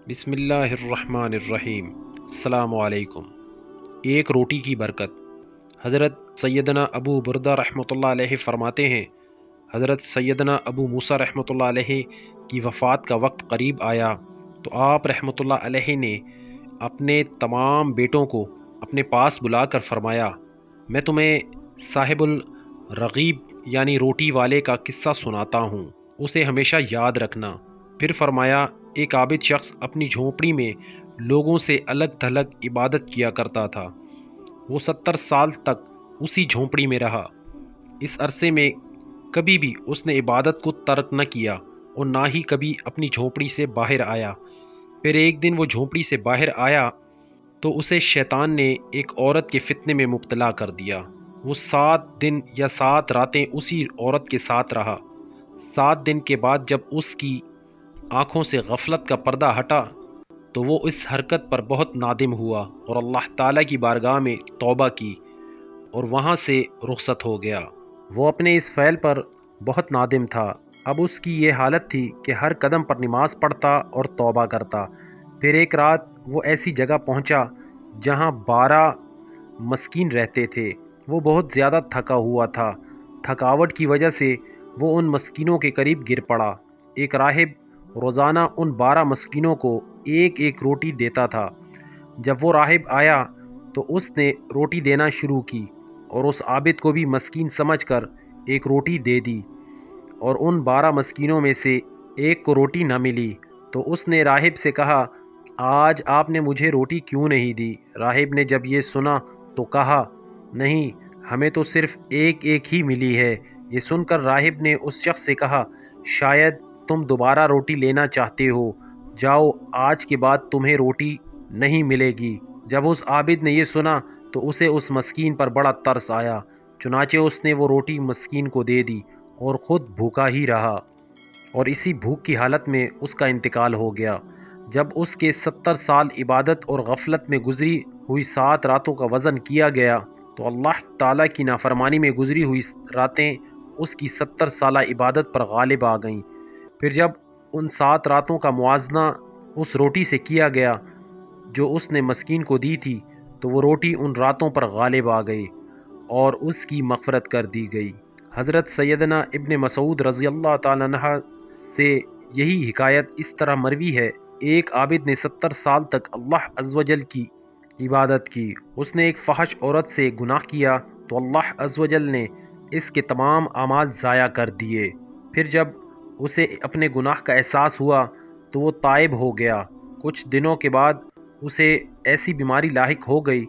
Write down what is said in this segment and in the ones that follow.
بسم اللہ الرحمن الرحیم۔ السلام علیکم۔ ایک روٹی کی برکت۔ حضرت سیدنا ابو بردہ رحمۃ اللہ علیہ فرماتے ہیں، حضرت سیدنا ابو موسیٰ رحمۃ اللہ علیہ کی وفات کا وقت قریب آیا تو آپ رحمۃ اللہ علیہ نے اپنے تمام بیٹوں کو اپنے پاس بلا کر فرمایا، میں تمہیں صاحب الرغیب یعنی روٹی والے کا قصہ سناتا ہوں، اسے ہمیشہ یاد رکھنا۔ پھر فرمایا، ایک عابد شخص اپنی جھونپڑی میں لوگوں سے الگ تھلگ عبادت کیا کرتا تھا۔ وہ 70 سال تک اسی جھونپڑی میں رہا۔ اس عرصے میں کبھی بھی اس نے عبادت کو ترک نہ کیا اور نہ ہی کبھی اپنی جھونپڑی سے باہر آیا۔ پھر ایک دن وہ جھونپڑی سے باہر آیا تو اسے شیطان نے ایک عورت کے فتنے میں مبتلا کر دیا۔ وہ 7 دن یا 7 راتیں اسی عورت کے ساتھ رہا۔ 7 دن کے بعد جب اس کی آنکھوں سے غفلت کا پردہ ہٹا تو وہ اس حرکت پر بہت نادم ہوا اور اللہ تعالیٰ کی بارگاہ میں توبہ کی اور وہاں سے رخصت ہو گیا۔ وہ اپنے اس فعل پر بہت نادم تھا۔ اب اس کی یہ حالت تھی کہ ہر قدم پر نماز پڑھتا اور توبہ کرتا۔ پھر ایک رات وہ ایسی جگہ پہنچا جہاں 12 مسکین رہتے تھے۔ وہ بہت زیادہ تھکا ہوا تھا۔ تھکاوٹ کی وجہ سے وہ ان مسکینوں کے قریب گر پڑا۔ ایک راہب روزانہ ان 12 مسکینوں کو ایک ایک روٹی دیتا تھا۔ جب وہ راہب آیا تو اس نے روٹی دینا شروع کی اور اس عابد کو بھی مسکین سمجھ کر ایک روٹی دے دی، اور ان 12 مسکینوں میں سے ایک کو روٹی نہ ملی تو اس نے راہب سے کہا، آج آپ نے مجھے روٹی کیوں نہیں دی؟ راہب نے جب یہ سنا تو کہا، نہیں، ہمیں تو صرف ایک ایک ہی ملی ہے۔ یہ سن کر راہب نے اس شخص سے کہا، شاید تم دوبارہ روٹی لینا چاہتے ہو، جاؤ، آج کے بعد تمہیں روٹی نہیں ملے گی۔ جب اس عابد نے یہ سنا تو اسے اس مسکین پر بڑا ترس آیا، چنانچہ اس نے وہ روٹی مسکین کو دے دی اور خود بھوکا ہی رہا، اور اسی بھوک کی حالت میں اس کا انتقال ہو گیا۔ جب اس کے 70 سال عبادت اور غفلت میں گزری ہوئی 7 راتوں کا وزن کیا گیا تو اللہ تعالیٰ کی نافرمانی میں گزری ہوئی راتیں اس کی 70 سالہ عبادت پر غالب آ گئیں۔ پھر جب ان 7 راتوں کا موازنہ اس روٹی سے کیا گیا جو اس نے مسکین کو دی تھی تو وہ روٹی ان راتوں پر غالب آ گئی اور اس کی مغفرت کر دی گئی۔ حضرت سیدنا ابن مسعود رضی اللہ تعالیٰ عنہ سے یہی حکایت اس طرح مروی ہے، ایک عابد نے 70 سال تک اللہ عز و جل کی عبادت کی۔ اس نے ایک فحش عورت سے گناہ کیا تو اللہ عز و جل نے اس کے تمام اعمال ضائع کر دیے۔ پھر جب اسے اپنے گناہ کا احساس ہوا تو وہ تائب ہو گیا۔ کچھ دنوں کے بعد اسے ایسی بیماری لاحق ہو گئی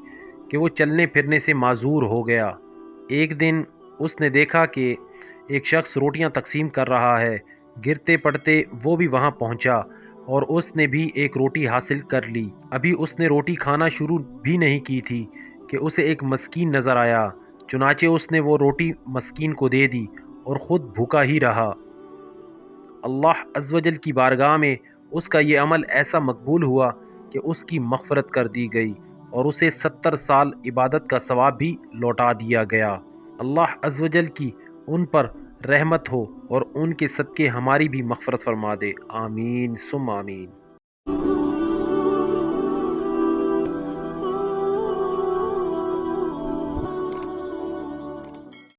کہ وہ چلنے پھرنے سے معذور ہو گیا۔ ایک دن اس نے دیکھا کہ ایک شخص روٹیاں تقسیم کر رہا ہے۔ گرتے پڑتے وہ بھی وہاں پہنچا اور اس نے بھی ایک روٹی حاصل کر لی۔ ابھی اس نے روٹی کھانا شروع بھی نہیں کی تھی کہ اسے ایک مسکین نظر آیا، چنانچہ اس نے وہ روٹی مسکین کو دے دی اور خود بھوکا ہی رہا۔ اللہ عز و جل کی بارگاہ میں اس کا یہ عمل ایسا مقبول ہوا کہ اس کی مغفرت کر دی گئی اور اسے 70 سال عبادت کا ثواب بھی لوٹا دیا گیا۔ اللہ عز و جل کی ان پر رحمت ہو اور ان کے صدقے ہماری بھی مغفرت فرما دے، آمین ثم آمین۔